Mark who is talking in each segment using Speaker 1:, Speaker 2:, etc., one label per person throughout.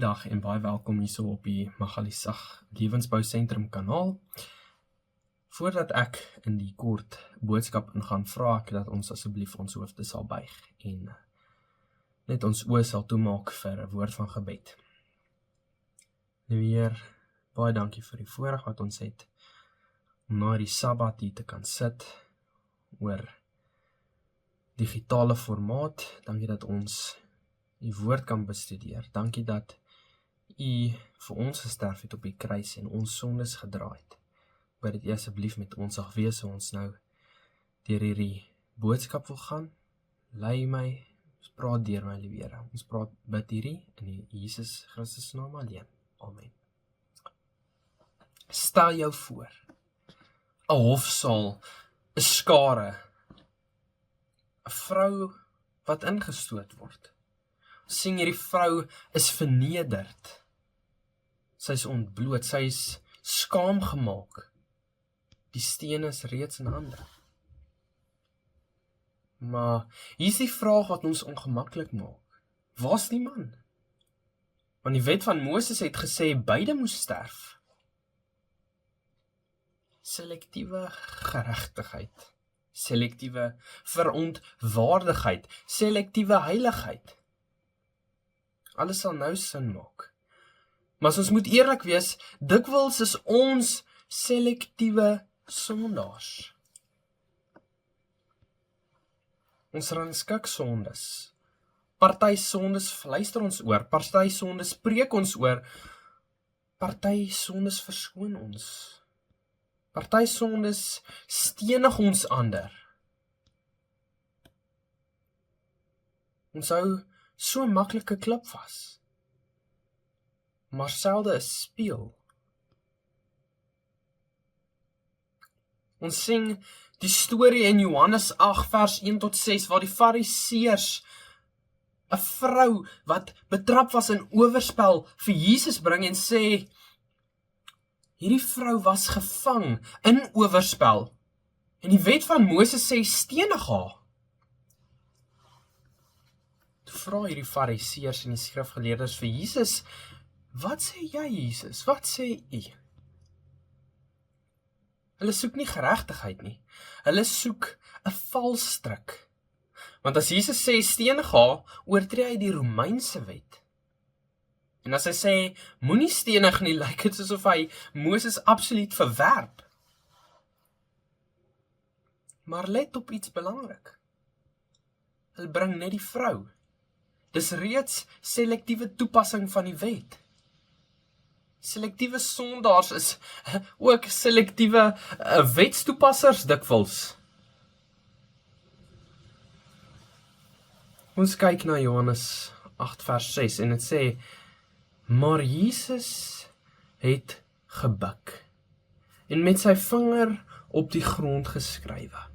Speaker 1: Goeiedag en baie welkom hierso op die Magaliesag Lewensbou Sentrum kanaal. Voordat ek in die kort boodskap ingaan, vra ek dat ons asseblief ons hoofde sal buig en net ons oë sal toemaak vir 'n woord van gebed. Nou Heer, baie dankie vir die voorreg wat ons het om na die Sabbat hier te kan sit oor digitale formaat. Dankie dat ons die woord kan bestudeer. Dankie dat U vir ons gesterf het op die kruis en ons sondes gedra het. Bid dat U asseblief met ons sal wees, so ons nou deur hierdie boodskap wil gaan. Lei my, ons praat deur my, liewe Here. Ons bid hierdie in Jesus Christus naam alleen. Amen. Stel jou voor, 'n hofsaal, 'n skare, 'n vrou wat ingestoot word. Sien, hierdie vrou is vernederd. Sy is ontbloot, sy is skaam gemaak. Die steen is reeds in hande. Maar hier is die vraag wat ons ongemaklik maak. Waar's die man? Want die wet van Moses het gesê, beide moes sterf. Selektiewe geregtigheid, selektiewe verontwaardigheid, selektiewe heiligheid. Alles sal nou sin maak. Maar as ons moet eerlik wees, dikwels is ons selektiewe sondaars. Ons rangskik sondes. Party sondes fluister ons oor, party sondes preek ons oor, party sondes verskoon ons. Party sondes stenig ons ander. Ons hou so maklike klip vas, maar selde 'n spieël. Ons sien die storie in Johannes 8 vers 1 tot 6 waar die Fariseërs 'n vrou wat betrap was in oorspel vir Jesus bring en sê, hierdie vrou was gevang in oorspel en die wet van Moses sê stenig haar. Toe vra hierdie Fariseërs en die skrifgeleerdes vir Jesus, wat sê jy, Jesus? Wat sê U? Hulle soek nie geregtigheid nie. Hulle soek 'n valstrik. Want as Jesus sê stenig haar, oortree hy die Romeinse wet. En as hy sê moenie stenig nie, lyk dit soos of hy Moses absoluut verwerp. Maar let op iets belangrik. Hulle bring net die vrou. Dis reeds selektiewe toepassing van die wet. Selektiewe sondaars is ook selektiewe wetstoepassers dikwels. Ons kyk na Johannes 8 vers 6 en dit sê, maar Jesus het gebuk en met sy vinger op die grond geskrywe.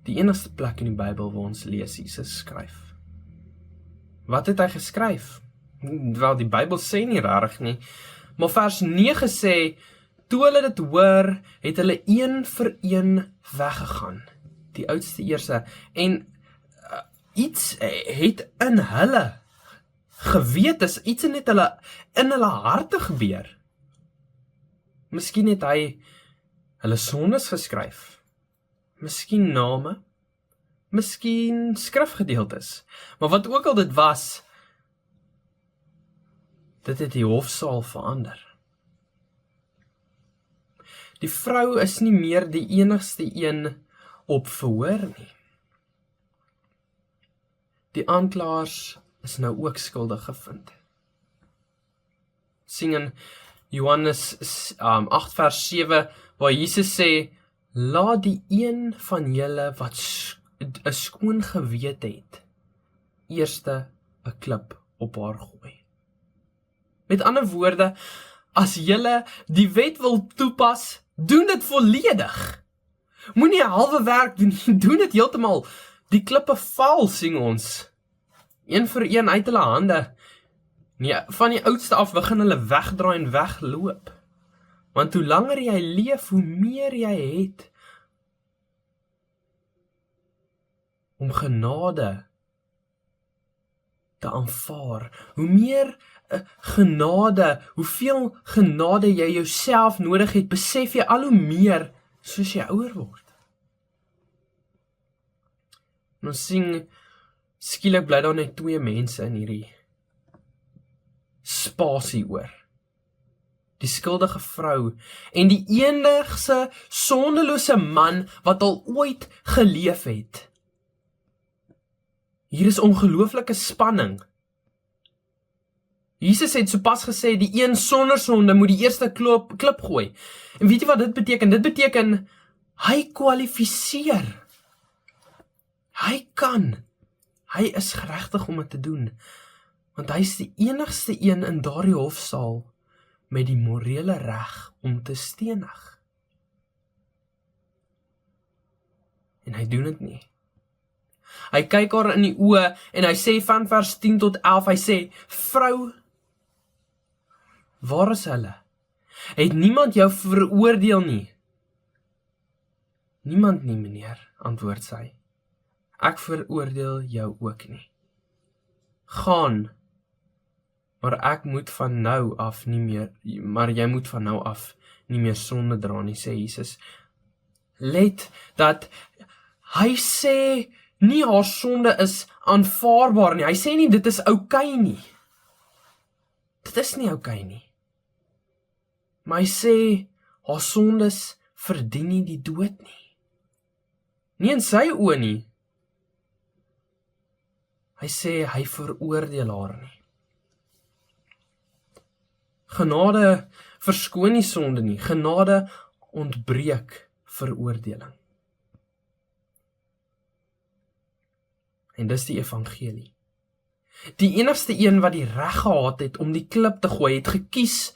Speaker 1: Die enigste plek in die Bybel waar ons lees Jesus skryf. Wat het hy geskryf? Wel, die Bybel sê nie rarig nie, maar vers 9 sê, toe hulle dit hoor, het hulle een vir een weggegaan, die oudste eerste, en iets het in hulle geweet, is iets het in hulle harte gebeur. Miskien het hy hulle sondes geskryf, miskien name, miskien skrifgedeeltes, maar wat ook al dit was, dit het die hofsaal verander. Die vrou is nie meer die enigste een op verhoor nie. Die aanklaers is nou ook skuldig gevind. Sien in Johannes 8 vers 7, waar Jesus sê, laat die een van julle wat 'n skoon gewete het, eerste 'n klip op haar gooi. Met ander woorde, as julle die wet wil toepas, doen dit volledig. Moenie 'n halwe werk doen, doen dit heeltemal. Die klippe val, sing ons. Een vir een uit hulle hande. Nee, van die oudste af begin hulle wegdraai en wegloop. Want hoe langer jy leef, hoe meer jy het om genade te aanvaar, hoe meer genade, hoeveel genade jy jouself nodig het, besef jy al hoe meer soos jy ouer word. En ons sien, skielik bly daar net 2 mense in hierdie spasie oor. Die skuldige vrou en die enigste sondelose man wat al ooit geleef het. Hier is ongelooflike spanning. Jesus het sopas gesê, die een sonder sonde moet die eerste klip gooi. En weet jy wat dit beteken? Dit beteken, hy kwalifiseer. Hy kan. Hy is geregtig om dit te doen. Want hy is die enigste een in daardie hofsaal met die morele reg om te stenig. En hy doen dit nie. Hy kyk haar in die oë en hy sê van vers 10 tot 11, hy sê, vrou, waar is hulle? Het niemand jou veroordeel nie? Niemand nie, meneer, antwoord sy. Ek veroordeel jou ook nie. Gaan, maar ek moet van nou af nie meer, maar jy moet van nou af nie meer sonde dra nie, sê Jesus. Let dat hy sê nie haar sonde is aanvaarbaar nie. Hy sê nie dit is oukei nie. Dit is nie oukei nie. Maar hy sê haar sondes verdien nie die dood nie. Nie in sy oë nie. Hy sê hy veroordeel haar nie. Genade verskoon nie sonde nie. Genade ontbreek veroordeling. En dis die evangelie. Die enigste een wat die reg gehad het om die klip te gooi, het gekies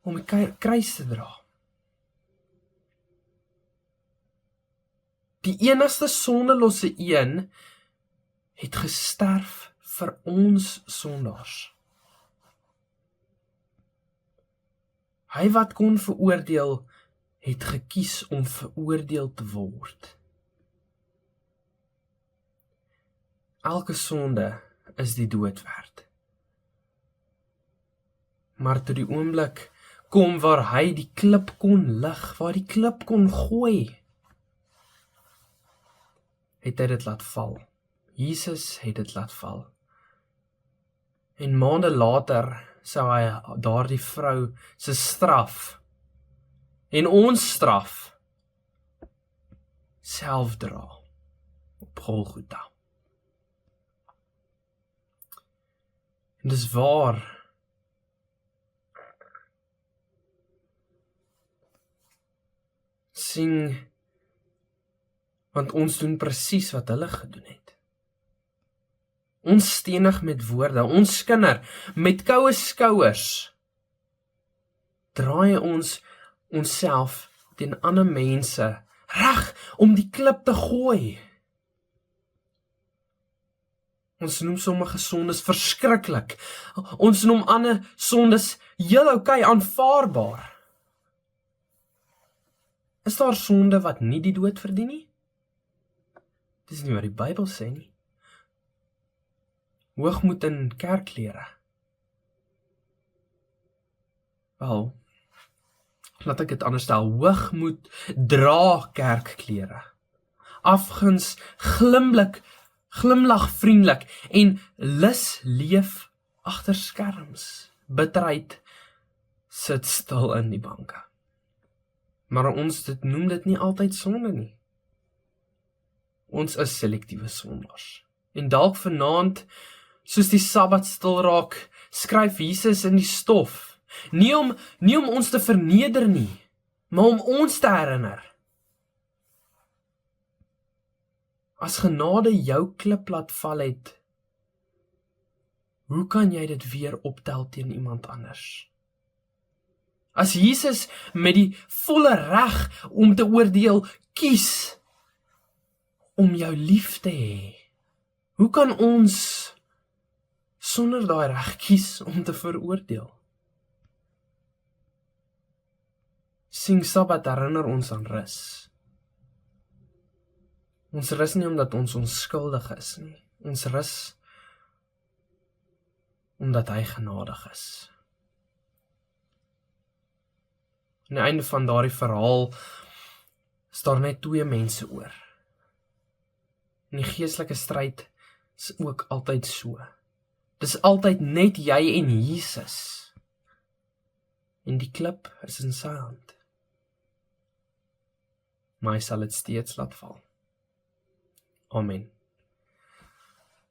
Speaker 1: om die kruis te dra. Die enigste sondelose een het gesterf vir ons sondaars. Hy wat kon veroordeel, het gekies om veroordeel te word. Elke sonde is die dood werd. Maar toe die oomblik kom waar hy die klip kon lig, waar die klip kon gooi, het hy dit laat val. Jesus het dit laat val. En maande later sou hy daardie vrou se straf en ons straf self dra op Golgotha. En dis waar sing, want ons doen presies wat hulle gedoen het. Ons stenig met woorde, ons skinder met koue skouers, draai ons onsself teen ander mense reg om die klip te gooi. Ons noem sommige sondes verskriklik. Ons noem ander sondes heel oukei, aanvaarbaar. Is daar sonde wat nie die dood verdien nie? Dis nie wat die Bybel sê nie. Hoogmoed in kerkklere. Wel, laat ek dit anders stel. Hoogmoed dra kerkklere. Afguns glimlag vriendelik en lus leef agter skerms. Bitterheid sit stil in die banke. Maar ons noem dit nie altyd sonde nie. Ons is selektiewe sondaars. En dalk vanaand, soos die Sabbat stil raak, skryf Jesus in die stof. Nie om ons te verneder nie, maar om ons te herinner. As genade jou klip laat val het, hoe kan jy dit weer optel teen iemand anders? As Jesus met die volle reg om te oordeel kies om jou lief te hê, hoe kan ons sonder daai reg kies om te veroordeel? Sing Sabbat herinner ons aan rus. Ons rus nie omdat ons onskuldig is nie. Ons rus omdat hy genadig is. Aan die einde van daardie verhaal is daar net 2 mense oor. En die geestelike stryd is ook altyd so. Dis altyd net jy en Jesus. En die klip is in sy hand. Maar hy sal dit steeds laat val. Amen.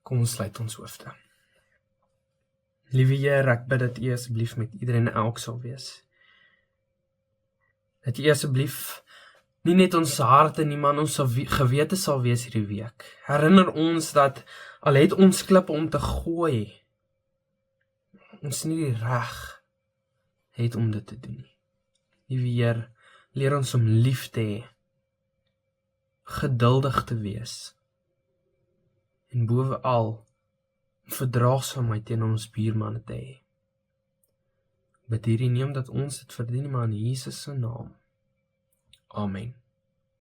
Speaker 1: Kom ons sluit ons hoofde. Liewe Heer, ek bid dat U asseblief met iedereen en elk sal wees. Dat U asseblief nie net ons harte nie, maar ons gewete sal wees hierdie week. Herinner ons dat al het ons klippe om te gooi, ons nie die reg het om dit te doen nie. Liewe Heer, leer ons om lief te hê, geduldig te wees, en bovenal verdraagsaamheid teenoor ons buurmanne te hê. Bid hierdie nie omdat ons dit verdien, maar in Jesus se naam. Amen.